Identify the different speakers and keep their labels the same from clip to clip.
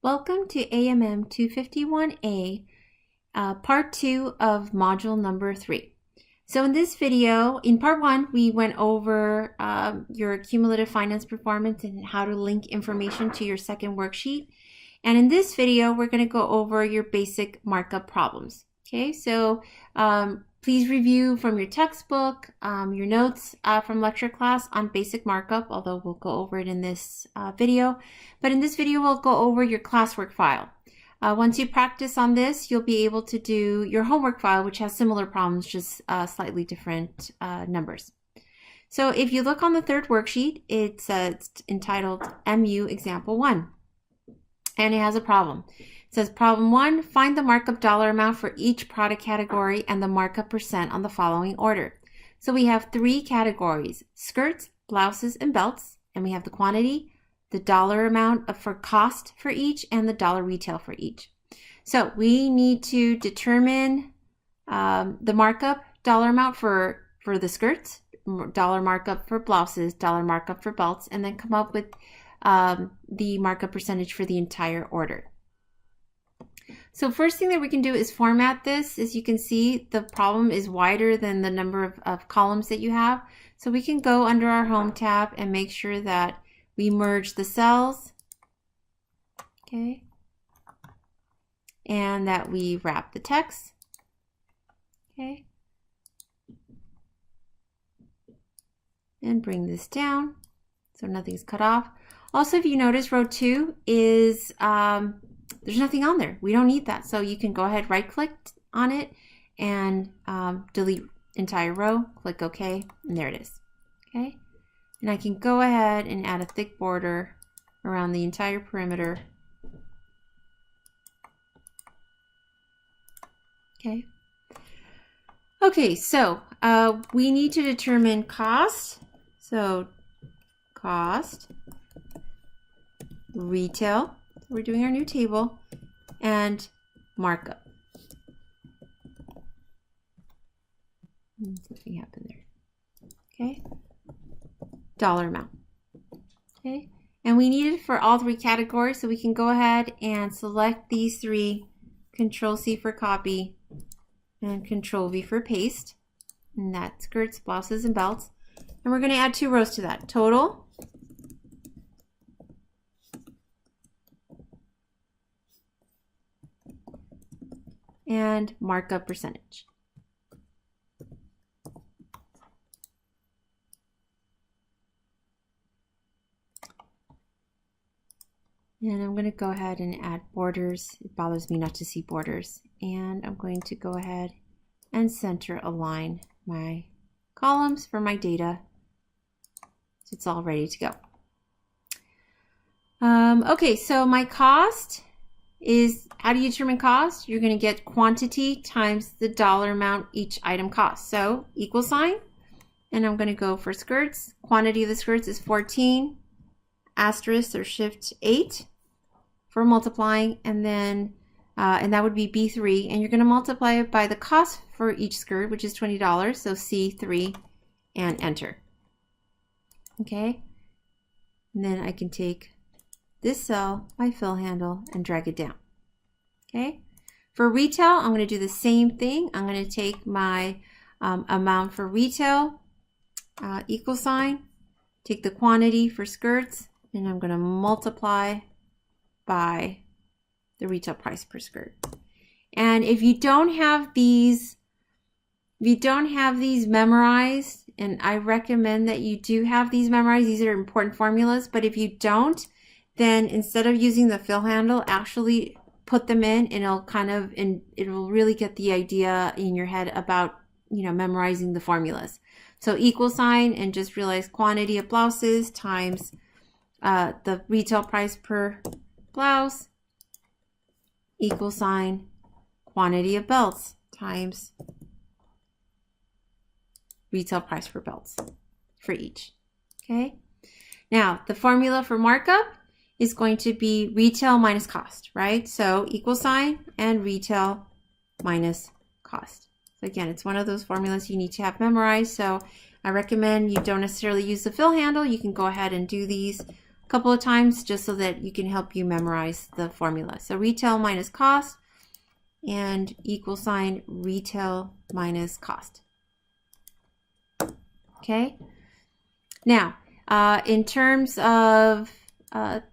Speaker 1: Welcome to AMM 251A, part 2 of module number 3. So in this video, in part 1, we went over your cumulative finance performance and how to link information to your second worksheet. And in this video, we're going to go over your basic markup problems. Okay, so please review from your textbook, your notes from lecture class on basic markup, although we'll go over it in this video. But in this video, we'll go over your classwork file. Once you practice on this, you'll be able to do your homework file, which has similar problems, just slightly different numbers. So if you look on the third worksheet, it's entitled MU Example 1, and it has a problem. It says, problem 1, find the markup dollar amount for each product category and the markup percent on the following order. So we have 3 categories: skirts, blouses, and belts, and we have the quantity, the dollar amount for cost for each, and the dollar retail for each. So we need to determine the markup dollar amount for the skirts, dollar markup for blouses, dollar markup for belts, and then come up with the markup percentage for the entire order. So first thing that we can do is format this. As you can see, the problem is wider than the number of columns that you have. So we can go under our Home tab and make sure that we merge the cells, okay, and that we wrap the text, okay, and bring this down so nothing's cut off. Also, if you notice, row 2 is there's nothing on there. We don't need that. So you can go ahead, right click on it and delete entire row, click OK, and there it is. Okay. And I can go ahead and add a thick border around the entire perimeter. Okay. Okay, so we need to determine cost. So cost, retail. We're doing our new table, and markup. Something happened there. Okay. Dollar amount. Okay. And we need it for all 3 categories, so we can go ahead and select these 3, Control-C for copy, and Control-V for paste. And that's skirts, blouses, and belts. And we're going to add 2 rows to that. Total. And markup percentage. And I'm going to go ahead and add borders. It bothers me not to see borders. And I'm going to go ahead and center align my columns for my data so it's all ready to go. Okay, so my cost is, how do you determine cost? You're going to get quantity times the dollar amount each item costs. So equal sign, and I'm going to go for skirts. Quantity of the skirts is 14, asterisk or shift 8 for multiplying, and then and that would be B3, and you're going to multiply it by the cost for each skirt, which is $20. So C3 and enter. Okay, and then I can take this cell, my fill handle, and drag it down. Okay. For retail, I'm going to do the same thing. I'm going to take my amount for retail, equal sign, take the quantity for skirts, and I'm going to multiply by the retail price per skirt. And if you don't have these, memorized, and I recommend that you do have these memorized, these are important formulas, but if you don't, then instead of using the fill handle, actually put them in, and it will really get the idea in your head about, memorizing the formulas. So equal sign, and just realize quantity of blouses times the retail price per blouse, equal sign, quantity of belts times retail price per belts for each. Okay. Now the formula for markup is going to be retail minus cost, right? So equal sign and retail minus cost. So again, it's one of those formulas you need to have memorized. So I recommend you don't necessarily use the fill handle. You can go ahead and do these couple of times just so that you can help you memorize the formula. So retail minus cost and equal sign retail minus cost. Okay. Now, in terms of the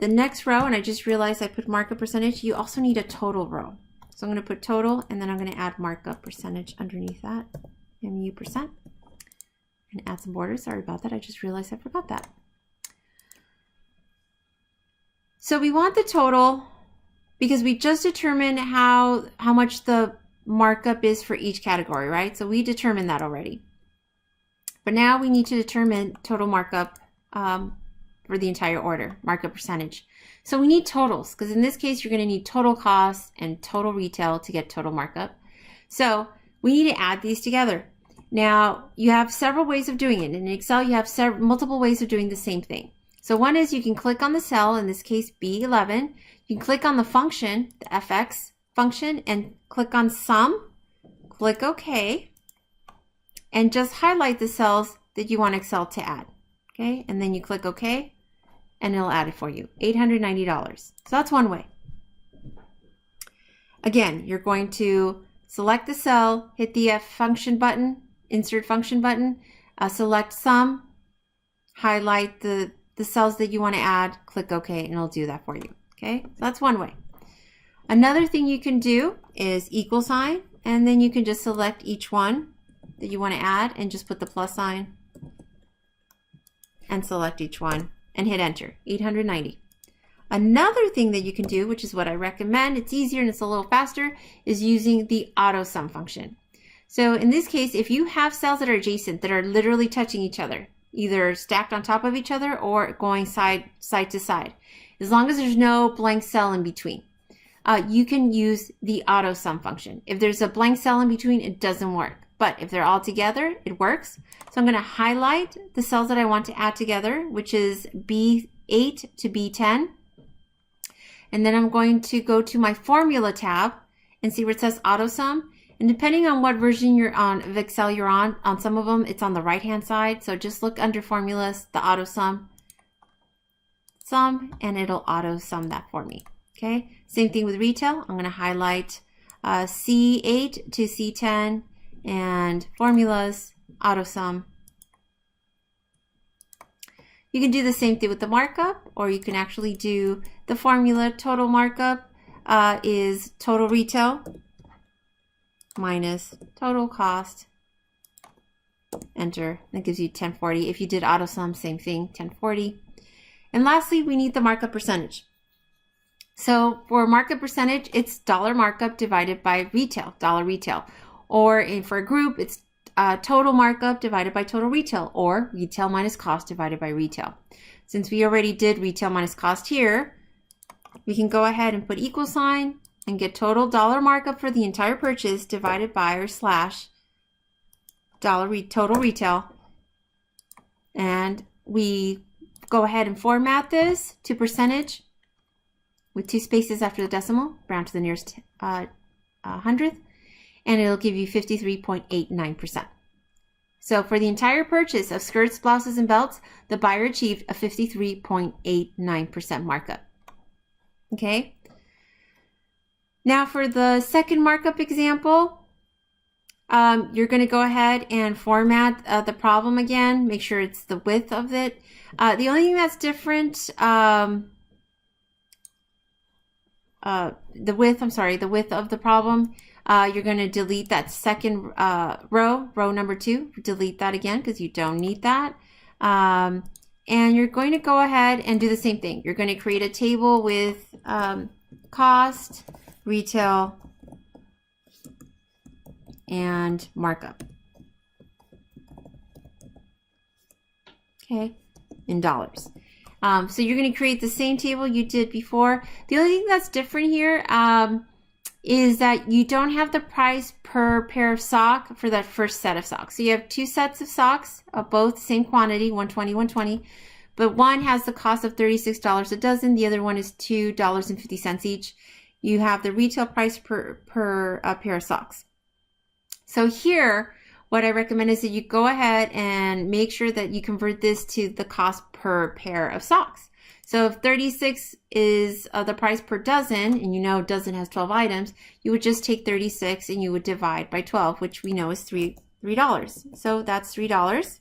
Speaker 1: next row, and I just realized I put markup percentage, you also need a total row. So I'm going to put total, and then I'm going to add markup percentage underneath that, MU percent, and add some borders. Sorry about that. I just realized I forgot that. So we want the total because we just determined how much the markup is for each category, right? So we determined that already. But now we need to determine total markup for the entire order, markup percentage. So we need totals, because in this case, you're going to need total cost and total retail to get total markup. So we need to add these together. Now, you have several ways of doing it. In Excel, you have multiple ways of doing the same thing. So one is you can click on the cell, in this case B11. You can click on the function, the FX function, and click on sum, click OK, and just highlight the cells that you want Excel to add. Okay, and then you click OK, and it'll add it for you, $890. So that's one way. Again, you're going to select the cell, hit the function button, insert function button, select sum, highlight the cells that you want to add, click OK, and it'll do that for you. Okay, so that's one way. Another thing you can do is equal sign, and then you can just select each one that you want to add and just put the plus sign and select each one and hit enter, 890. Another thing that you can do, which is what I recommend, it's easier and it's a little faster, is using the AutoSum function. So in this case, if you have cells that are adjacent, that are literally touching each other, either stacked on top of each other or going side to side, as long as there's no blank cell in between, you can use the AutoSum function. If there's a blank cell in between, it doesn't work. But if they're all together, it works. So I'm going to highlight the cells that I want to add together, which is B8 to B10. And then I'm going to go to my Formula tab and see where it says AutoSum. And depending on what version you're on of Excel you're on some of them, it's on the right-hand side. So just look under Formulas, the AutoSum, and it'll AutoSum that for me. Okay, same thing with retail. I'm going to highlight C8 to C10 and Formulas, AutoSum. You can do the same thing with the markup, or you can actually do the formula. Total markup is total retail minus total cost. Enter. That gives you 1040. If you did AutoSum, same thing, 1040. And lastly, we need the markup percentage. So for markup percentage, it's dollar markup divided by retail, dollar retail. Or for a group, it's total markup divided by total retail, or retail minus cost divided by retail. Since we already did retail minus cost here, we can go ahead and put equal sign and get total dollar markup for the entire purchase divided by or slash total retail. And we go ahead and format this to percentage with 2 spaces after the decimal, round to the nearest hundredth, and it'll give you 53.89%. So for the entire purchase of skirts, blouses, and belts, the buyer achieved a 53.89% markup. Okay. Now for the second markup example, you're going to go ahead and format the problem again. Make sure it's the width of it. The only thing that's different, the width of the problem. You're going to delete that second row number 2. Delete that again because you don't need that. And you're going to go ahead and do the same thing. You're going to create a table with cost, retail, and markup. Okay, in dollars. So you're going to create the same table you did before. The only thing that's different here is that you don't have the price per pair of sock for that first set of socks. So you have 2 sets of socks of both same quantity, 120, 120, but one has the cost of $36 a dozen. The other one is $2.50 each. You have the retail price per pair of socks. So here, what I recommend is that you go ahead and make sure that you convert this to the cost per pair of socks. So if 36 is the price per dozen, and you know dozen has 12 items, you would just take 36 and you would divide by 12, which we know is $3. So that's $3.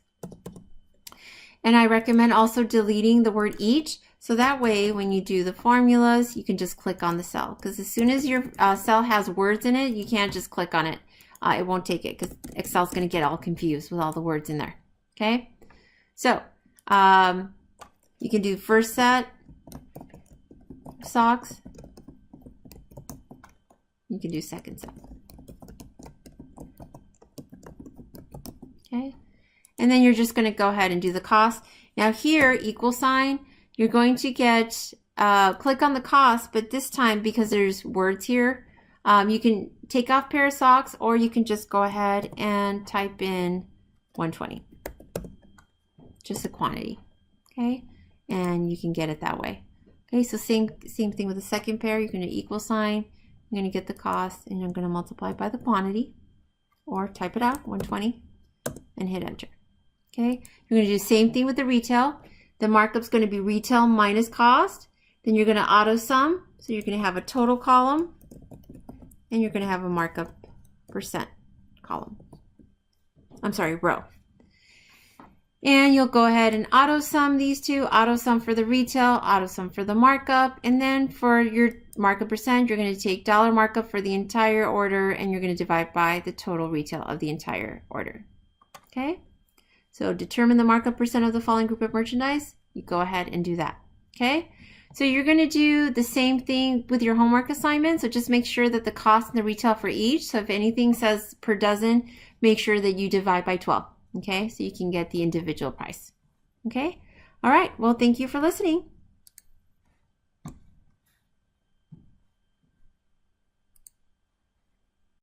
Speaker 1: And I recommend also deleting the word each. So that way, when you do the formulas, you can just click on the cell. Because as soon as your cell has words in it, you can't just click on it. It won't take it because Excel's going to get all confused with all the words in there. Okay? So, you can do first set socks. You can do second set. Okay? And then you're just going to go ahead and do the cost. Now here, equal sign, you're going to get, click on the cost, but this time, because there's words here, you can take off pair of socks, or you can just go ahead and type in 120. Just a quantity, okay? And you can get it that way. Okay, so same thing with the second pair. You're going to equal sign, you're going to get the cost, and you're going to multiply by the quantity, or type it out, 120, and hit enter. Okay, you're going to do the same thing with the retail. The markup's going to be retail minus cost. Then you're going to auto sum. So you're going to have a total column, and you're going to have a markup percent column. I'm sorry, row. And you'll go ahead and auto sum these two. Auto sum for the retail, auto sum for the markup. And then for your markup percent, you're going to take dollar markup for the entire order, and you're going to divide by the total retail of the entire order. Okay? So determine the markup percent of the following group of merchandise. You go ahead and do that. Okay? So you're going to do the same thing with your homework assignment. So just make sure that the cost and the retail for each. So if anything says per dozen, make sure that you divide by 12. Okay? So you can get the individual price. Okay? All right. Well, thank you for listening.